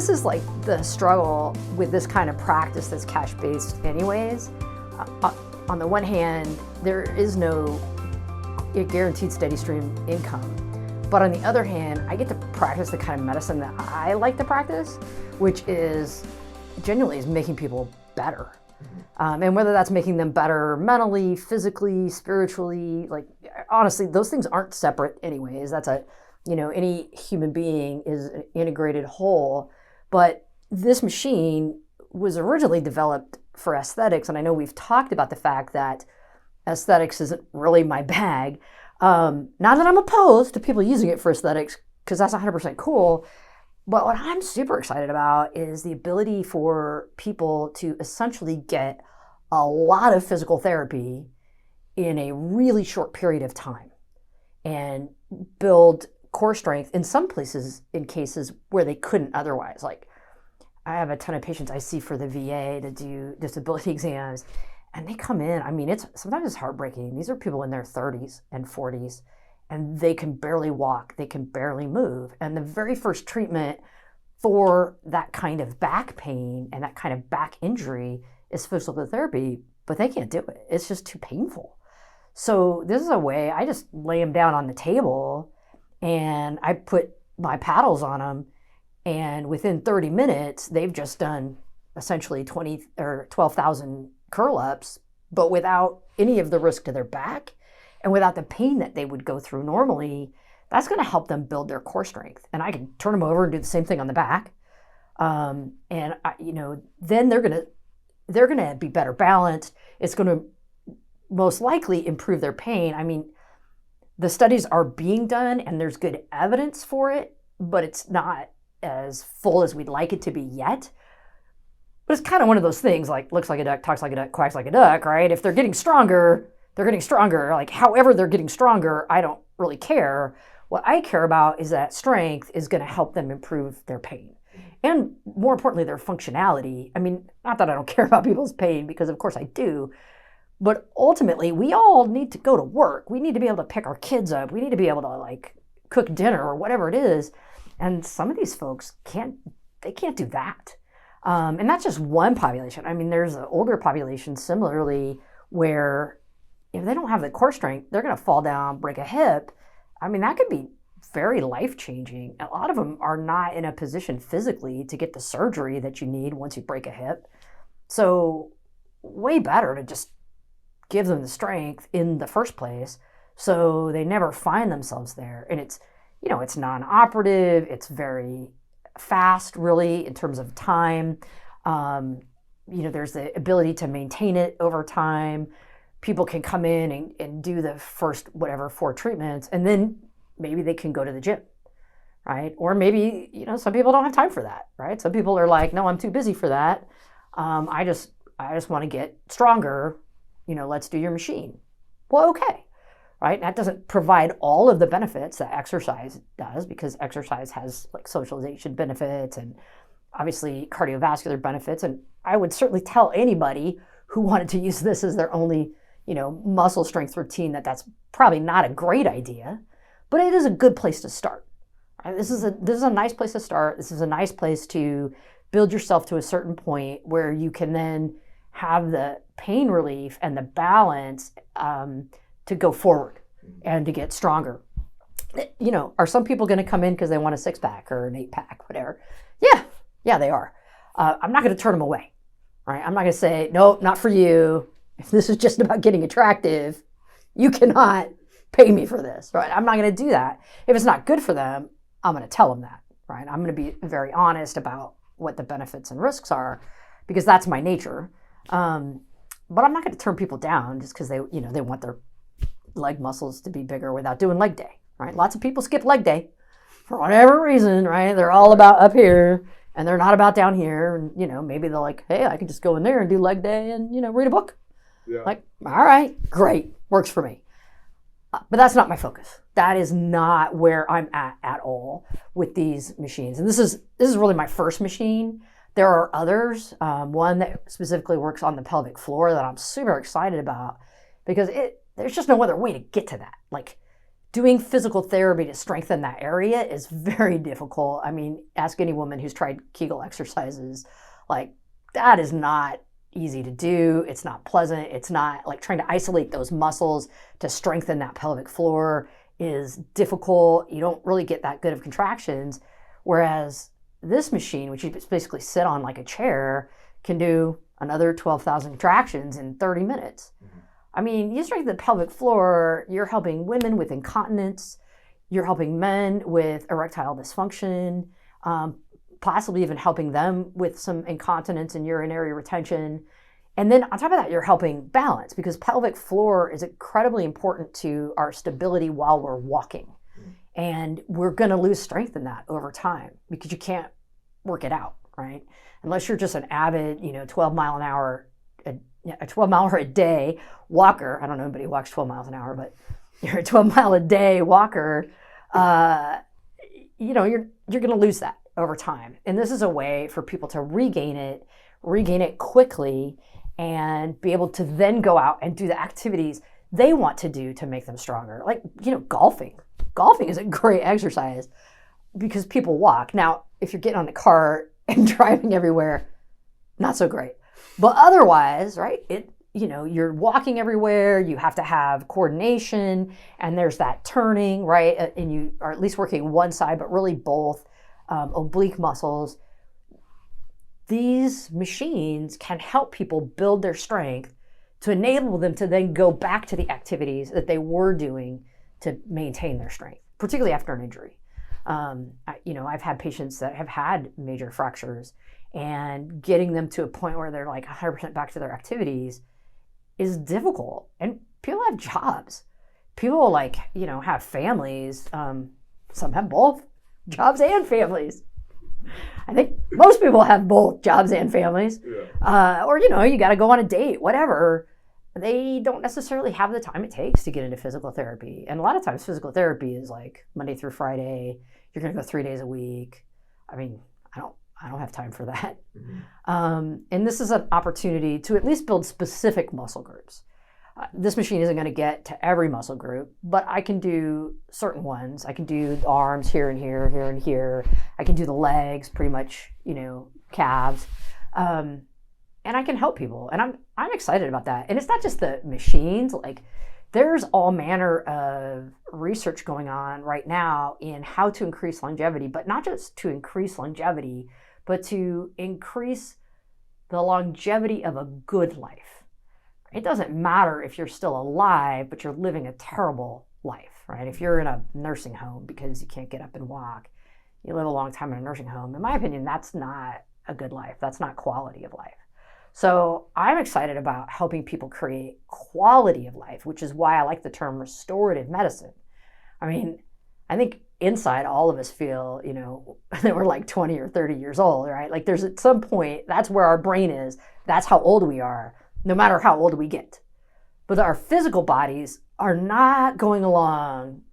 this is like the struggle with this kind of practice that's cash-based anyways. On the one hand, there is no guaranteed steady stream income. But on the other hand, I get to practice the kind of medicine that I like to practice, which is genuinely is making people better. And whether that's making them better mentally, physically, spiritually, like honestly, those things aren't separate anyways. That's any human being is an integrated whole. But this machine was originally developed for aesthetics. And I know we've talked about the fact that aesthetics isn't really my bag. Not that I'm opposed to people using it for aesthetics, because that's 100% cool. But what I'm super excited about is the ability for people to essentially get a lot of physical therapy in a really short period of time and build core strength in some places, in cases where they couldn't otherwise. Like I have a ton of patients I see for the VA to do disability exams, and they come in, I mean, sometimes it's heartbreaking. These are people in their 30s and 40s, and they can barely walk, they can barely move. And the very first treatment for that kind of back pain and that kind of back injury is physical therapy, but they can't do it. It's just too painful. So this is a way, I just lay them down on the table and I put my paddles on them, and within 30 minutes, they've just done essentially 20 or 12,000 curl-ups, but without any of the risk to their back and without the pain that they would go through normally. That's going to help them build their core strength. And I can turn them over and do the same thing on the back. Then they're going to be better balanced. It's going to most likely improve their pain. I mean, the studies are being done and there's good evidence for it, but it's not as full as we'd like it to be yet. But it's kind of one of those things, like looks like a duck, talks like a duck, quacks like a duck, right? If they're getting stronger, they're getting stronger. Like however they're getting stronger, I don't really care. What I care about is that strength is going to help them improve their pain. And more importantly, their functionality. I mean, not that I don't care about people's pain, because of course I do. But ultimately, we all need to go to work. We need to be able to pick our kids up. We need to be able to cook dinner or whatever it is. And some of these folks can't do that. And that's just one population. I mean, there's an older population similarly where if they don't have the core strength, they're going to fall down, break a hip. I mean, that could be very life-changing. A lot of them are not in a position physically to get the surgery that you need once you break a hip. So way better to just give them the strength in the first place so they never find themselves there. And it's non-operative. It's very fast, really, in terms of time. There's the ability to maintain it over time. People can come in and do the first, 4 treatments, and then maybe they can go to the gym, right? Or maybe, some people don't have time for that, right? Some people are like, no, I'm too busy for that. I just want to get stronger. Let's do your machine. Well, okay. Right? That doesn't provide all of the benefits that exercise does, because exercise has socialization benefits and obviously cardiovascular benefits. And I would certainly tell anybody who wanted to use this as their only, muscle strength routine that's probably not a great idea, but it is a good place to start. Right? This is a nice place to start. This is a nice place to build yourself to a certain point where you can then have the pain relief and the balance to go forward and to get stronger. Are some people going to come in because they want a 6-pack or an 8-pack, whatever? Yeah, they are. I'm not going to turn them away, right? I'm not going to say, no, not for you. If this is just about getting attractive, you cannot pay me for this, right? I'm not going to do that. If it's not good for them, I'm going to tell them that, right? I'm going to be very honest about what the benefits and risks are, because that's my nature. But I'm not going to turn people down just because they want their leg muscles to be bigger without doing leg day, right? Lots of people skip leg day for whatever reason, right? They're all about up here and they're not about down here. And, maybe they're like, hey, I can just go in there and do leg day and, read a book. Yeah. Like, all right, great, works for me. But that's not my focus. That is not where I'm at all with these machines. And this is really my first machine. There are others, one that specifically works on the pelvic floor that I'm super excited about, because there's just no other way to get to that. Like doing physical therapy to strengthen that area is very difficult. I mean, ask any woman who's tried Kegel exercises. Like, that is not easy to do. It's not pleasant. It's not like trying to isolate those muscles to strengthen that pelvic floor is difficult. You don't really get that good of contractions. Whereas this machine, which you basically sit on like a chair, can do another 12,000 contractions in 30 minutes. I mean, you strengthen the pelvic floor, you're helping women with incontinence, you're helping men with erectile dysfunction, possibly even helping them with some incontinence and urinary retention. And then on top of that, you're helping balance, because pelvic floor is incredibly important to our stability while we're walking. And we're going to lose strength in that over time because you can't work it out, right? Unless you're just an avid, 12 mile an hour, a 12 mile a day walker. I don't know anybody who walks 12 miles an hour, but you're a 12 mile a day walker, you're going to lose that over time. And this is a way for people to regain it quickly, and be able to then go out and do the activities they want to do to make them stronger. Like, golfing. Golfing is a great exercise because people walk. Now, if you're getting on the car and driving everywhere, not so great. But otherwise, right, you're walking everywhere, you have to have coordination, and there's that turning, right? And you are at least working one side, but really both oblique muscles. These machines can help people build their strength to enable them to then go back to the activities that they were doing to maintain their strength, particularly after an injury. I've had patients that have had major fractures, and getting them to a point where they're like 100% back to their activities is difficult. And people have jobs. People have families. Some have both jobs and families. I think most people have both jobs and families. Yeah. Or, you got to go on a date, whatever. They don't necessarily have the time it takes to get into physical therapy. And a lot of times physical therapy is like Monday through Friday. You're going to go 3 days a week. I mean, I don't have time for that. Mm-hmm. And this is an opportunity to at least build specific muscle groups. This machine isn't going to get to every muscle group, but I can do certain ones. I can do the arms here and here, here and here. I can do the legs, pretty much, calves. And I can help people. And I'm excited about that. And it's not just the machines. Like, there's all manner of research going on right now in how to increase longevity, but not just to increase longevity, but to increase the longevity of a good life. It doesn't matter if you're still alive, but you're living a terrible life, right? If you're in a nursing home because you can't get up and walk, you live a long time in a nursing home. In my opinion, that's not a good life. That's not quality of life. So I'm excited about helping people create quality of life, which is why I like the term restorative medicine. I mean, I think inside all of us feel, that we're like 20 or 30 years old, right? Like, there's at some point, that's where our brain is. That's how old we are, no matter how old we get. But our physical bodies are not going along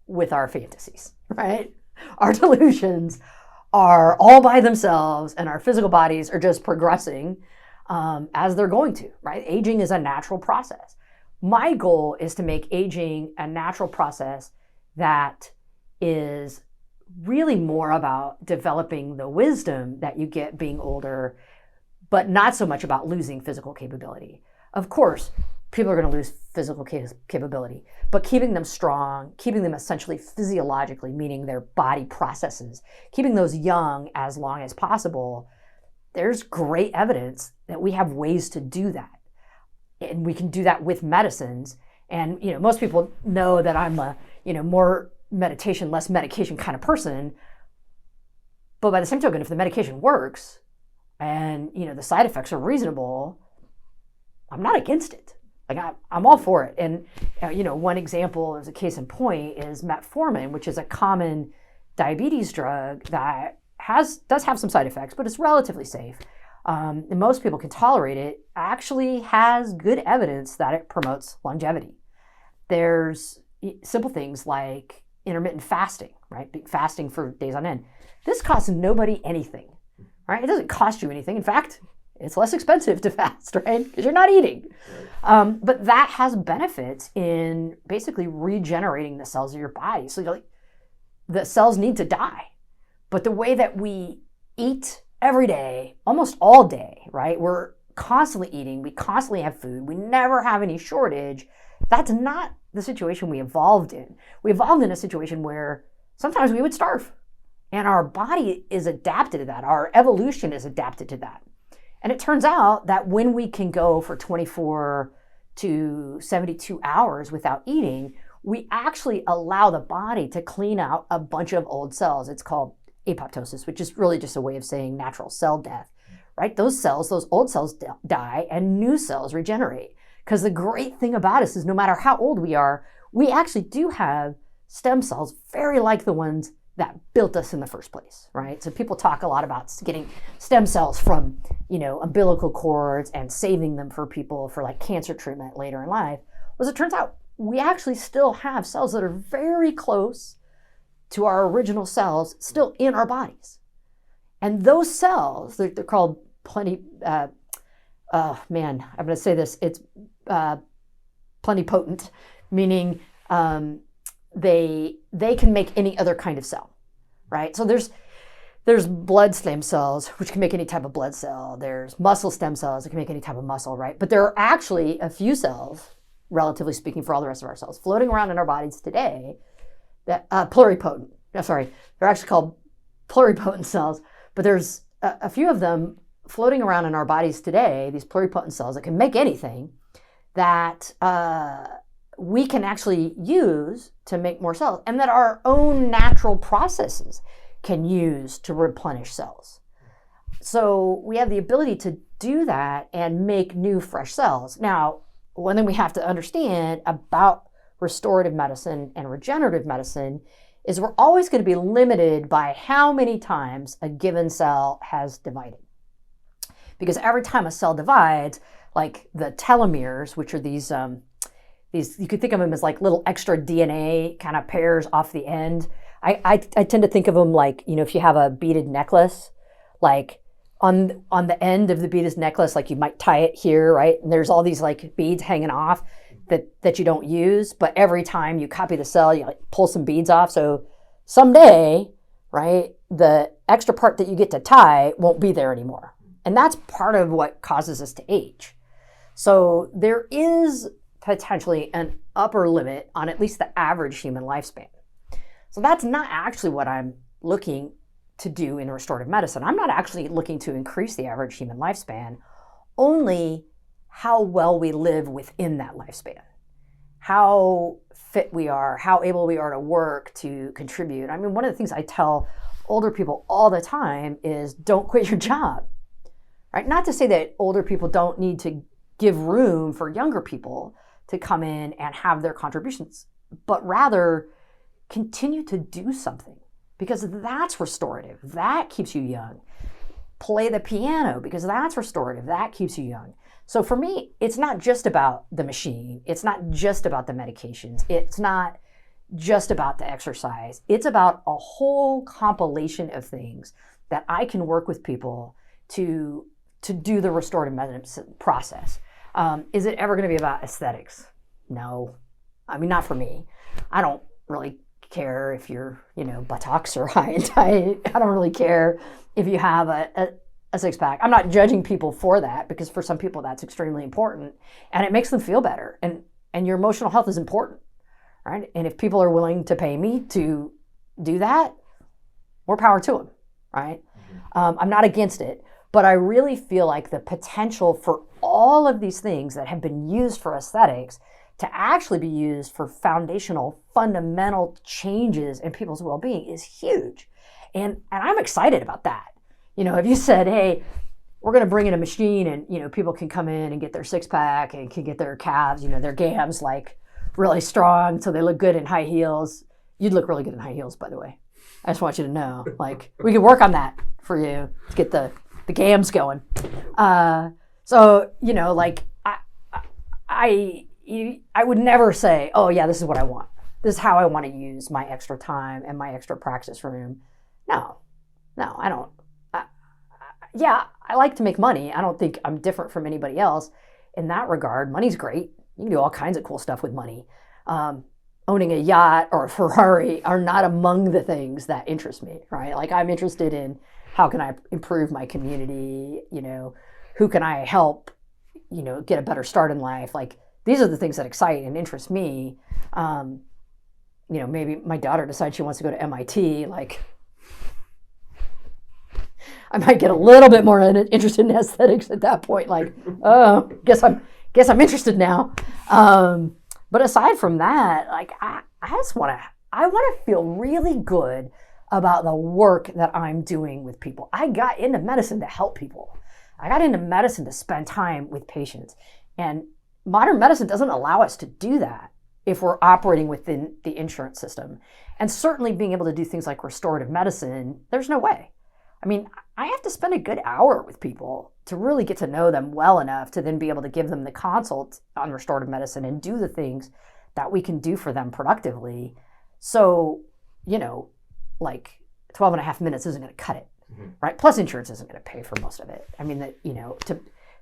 with our fantasies, right? Our delusions are all by themselves, and our physical bodies are just progressing as they're going to, right? Aging is a natural process. My goal is to make aging a natural process that is really more about developing the wisdom that you get being older, but not so much about losing physical capability. Of course, people are going to lose physical capability, but keeping them strong, keeping them essentially physiologically, meaning their body processes, keeping those young as long as possible, there's great evidence that we have ways to do that. And we can do that with medicines. And, most people know that I'm a, more meditation, less medication kind of person. But by the same token, if the medication works and, the side effects are reasonable, I'm not against it. Like, I'm all for it. And, one example as a case in point is metformin, which is a common diabetes drug that does have some side effects, but it's relatively safe. And most people can tolerate it. Actually has good evidence that it promotes longevity. There's simple things like intermittent fasting, right? Fasting for days on end. This costs nobody anything, right? It doesn't cost you anything. In fact, It's less expensive to fast, right? Because you're not eating. But that has benefits in basically regenerating the cells of your body. So you're like, the cells need to die. But the way that we eat every day, almost all day, right? We're constantly eating. We constantly have food. We never have any shortage. That's not the situation we evolved in. We evolved in a situation where sometimes we would starve. And our body is adapted to that. Our evolution is adapted to that. And it turns out that when we can go for 24 to 72 hours without eating, we actually allow the body to clean out a bunch of old cells. It's called apoptosis, which is really just a way of saying natural cell death, right? Those cells, those old cells die and new cells regenerate. Because the great thing about us is no matter how old we are, we actually do have stem cells very like the ones that built us in the first place, right? So people talk a lot about getting stem cells from, umbilical cords and saving them for people for like cancer treatment later in life. Well, as it turns out, we actually still have cells that are very close to our original cells still in our bodies. And those cells, they're called I'm going to say this, it's pluripotent, meaning they can make any other kind of cell, right? So there's blood stem cells, which can make any type of blood cell. There's muscle stem cells that can make any type of muscle, right? But there are actually a few cells, relatively speaking, for all the rest of our cells floating around in our bodies today that pluripotent. They're actually called pluripotent cells, but there's a few of them floating around in our bodies today, these pluripotent cells that can make anything that we can actually use to make more cells, and that our own natural processes can use to replenish cells. So we have the ability to do that and make new fresh cells. Now, one thing we have to understand about restorative medicine and regenerative medicine is we're always going to be limited by how many times a given cell has divided. Because every time a cell divides, like the telomeres, which are these you could think of them as like little extra DNA kind of pairs off the end. I tend to think of them like, if you have a beaded necklace, like on the end of the beaded necklace, like you might tie it here, right? And there's all these like beads hanging off that you don't use, but every time you copy the cell, you like pull some beads off. So someday, right, the extra part that you get to tie won't be there anymore. And that's part of what causes us to age. So there is potentially an upper limit on at least the average human lifespan. So that's not actually what I'm looking to do in restorative medicine. I'm not actually looking to increase the average human lifespan, only how well we live within that lifespan, how fit we are, how able we are to work, to contribute. I mean, one of the things I tell older people all the time is don't quit your job, right? Not to say that older people don't need to give room for younger people to come in and have their contributions, but rather continue to do something, because that's restorative. That keeps you young. Play the piano, because that's restorative. That keeps you young. So for me, it's not just about the machine. It's not just about the medications. It's not just about the exercise. It's about a whole compilation of things that I can work with people to do the restorative medicine process. Is it ever going to be about aesthetics? No. I mean, not for me. I don't really care if you're, buttocks or high and tight. I don't really care if you have a six pack. I'm not judging people for that, because for some people that's extremely important and it makes them feel better. And your emotional health is important, right? And if people are willing to pay me to do that, more power to them, right? I'm not against it, but I really feel like the potential for all of these things that have been used for aesthetics to actually be used for foundational, fundamental changes in people's well-being is huge. And I'm excited about that. If you said, hey, we're going to bring in a machine and, people can come in and get their six pack and can get their calves, their gams like really strong so they look good in high heels. You'd look really good in high heels, by the way. I just want you to know, like, we could work on that for you to get the gams going. So, like, I would never say, oh yeah, this is what I want. This is how I want to use my extra time and my extra practice room. No, I don't. yeah, I like to make money. I don't think I'm different from anybody else in that regard. Money's great. You can do all kinds of cool stuff with money. Owning a yacht or a Ferrari are not among the things that interest me, right? Like I'm interested in how can I improve my community, who can I help, get a better start in life. Like these are the things that excite and interest me. Maybe my daughter decides she wants to go to MIT, like I might get a little bit more interested in aesthetics at that point. Like, oh, guess I'm interested now. But aside from that, like I want to feel really good about the work that I'm doing with people. I got into medicine to help people. I got into medicine to spend time with patients. And modern medicine doesn't allow us to do that if we're operating within the insurance system. And certainly being able to do things like restorative medicine, there's no way. I mean, I have to spend a good hour with people to really get to know them well enough to then be able to give them the consult on restorative medicine and do the things that we can do for them productively. So, like 12 and a half minutes isn't going to cut it, right? Plus insurance isn't going to pay for most of it. I mean,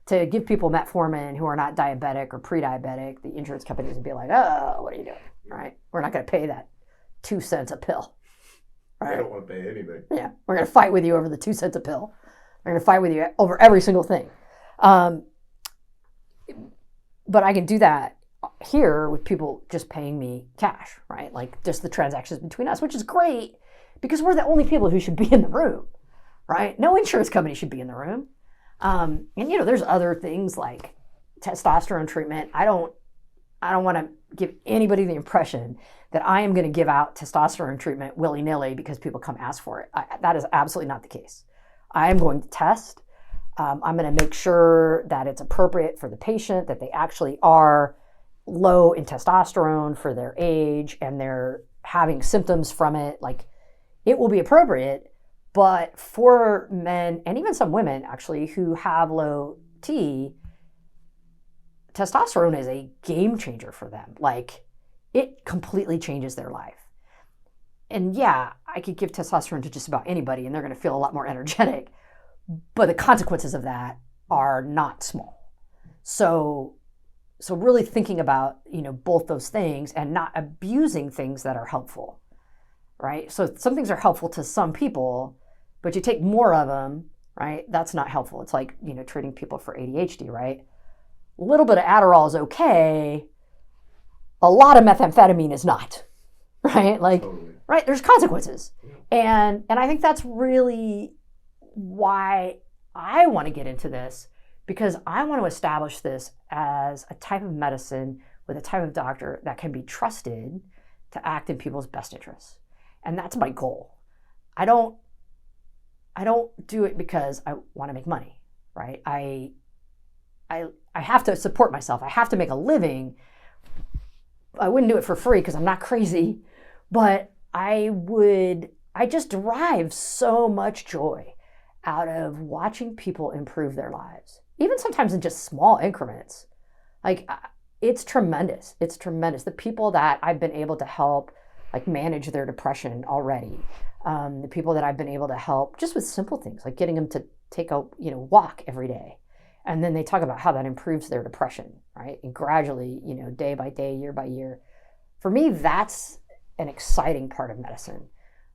to give people metformin who are not diabetic or pre-diabetic, the insurance companies would be like, oh, what are you doing, right? We're not going to pay that 2 cents a pill. Right. I don't want to pay anything. Yeah, we're going to fight with you over the 2 cents a pill. We're going to fight with you over every single thing. But I can do that here with people just paying me cash, right? Like just the transactions between us, which is great because we're the only people who should be in the room, right? No insurance company should be in the room. And there's other things like testosterone treatment. I don't want to give anybody the impression that I am going to give out testosterone treatment willy-nilly because people come ask for it. That is absolutely not the case. I am going to test. I'm going to make sure that it's appropriate for the patient, that they actually are low in testosterone for their age and they're having symptoms from it. Like it will be appropriate, but for men and even some women actually who have low T, testosterone is a game changer for them. Like it completely changes their life. And yeah, I could give testosterone to just about anybody and they're going to feel a lot more energetic, but the consequences of that are not small. So really thinking about, both those things and not abusing things that are helpful, right? So some things are helpful to some people, but you take more of them, right? That's not helpful. It's like, treating people for ADHD, right? A little bit of Adderall is okay. A lot of methamphetamine is not, right? Like, totally. Right? There's consequences. Yeah. And I think that's really why I want to get into this, because I want to establish this as a type of medicine with a type of doctor that can be trusted to act in people's best interests. And that's my goal. I don't do it because I want to make money, right? I have to support myself. I have to make a living. I wouldn't do it for free because I'm not crazy, but I just derive so much joy out of watching people improve their lives, even sometimes in just small increments. Like it's tremendous. It's tremendous. The people that I've been able to help like manage their depression already, the people that I've been able to help just with simple things like getting them to take a walk every day. And then they talk about how that improves their depression, right? And gradually, day by day, year by year. For me, that's an exciting part of medicine.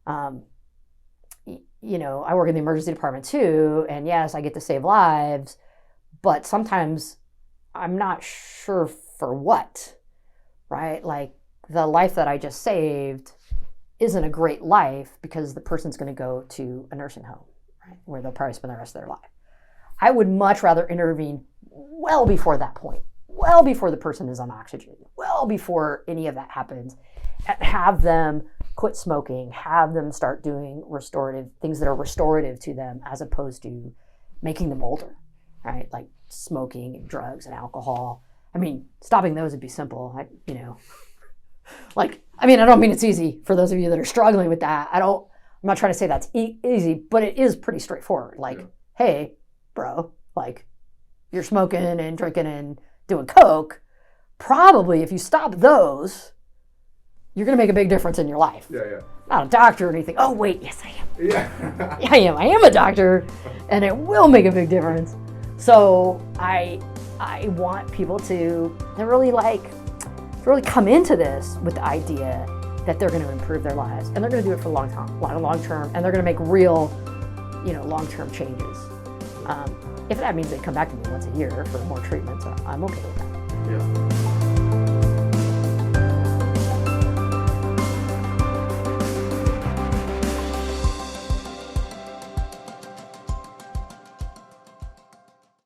I work in the emergency department too, and yes, I get to save lives, but sometimes I'm not sure for what, right? Like the life that I just saved isn't a great life because the person's going to go to a nursing home, right? Where they'll probably spend the rest of their life. I would much rather intervene well before that point, well before the person is on oxygen, well before any of that happens, and have them quit smoking, have them start doing restorative things that are restorative to them as opposed to making them older, right? Like smoking and drugs and alcohol. I mean, stopping those would be simple. I don't mean it's easy for those of you that are struggling with that. I'm not trying to say that's easy, but it is pretty straightforward. Like, hey, bro, like you're smoking and drinking and doing coke. Probably if you stop those, you're going to make a big difference in your life. Yeah, yeah. Not a doctor or anything. Oh, wait, yes, I am. Yeah. I am. I am a doctor, and it will make a big difference. So I want people to really come into this with the idea that they're going to improve their lives, and they're going to do it for long term, and they're going to make real, long-term changes. If that means they come back to me once a year for more treatments, I'm okay with that. Yeah.